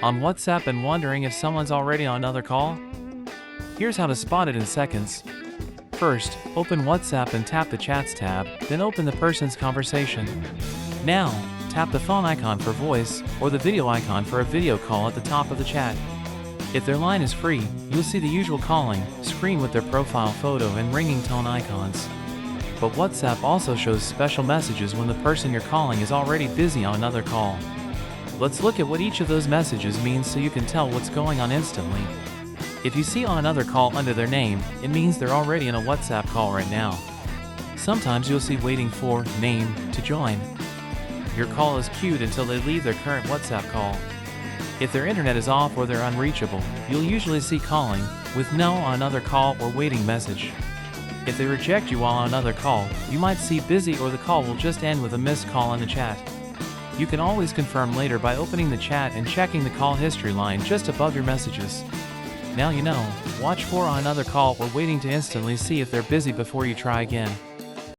On WhatsApp and wondering if someone's already on another call? Here's how to spot it in seconds. First, open WhatsApp and tap the Chats tab, then open the person's conversation. Now, tap the phone icon for voice, or the video icon for a video call at the top of the chat. If their line is free, you'll see the usual calling screen with their profile photo and ringing tone icons. But WhatsApp also shows special messages when the person you're calling is already busy on another call. Let's look at what each of those messages means so you can tell what's going on instantly. If you see on another call under their name, it means they're already in a WhatsApp call right now. Sometimes you'll see waiting for name to join. Your call is queued until they leave their current WhatsApp call. If their internet is off or they're unreachable, you'll usually see calling with no on another call or waiting message. If they reject you while on another call, you might see busy or the call will just end with a missed call in the chat. You can always confirm later by opening the chat and checking the call history line just above your messages. Now you know, watch for on another call or waiting to instantly see if they're busy before you try again.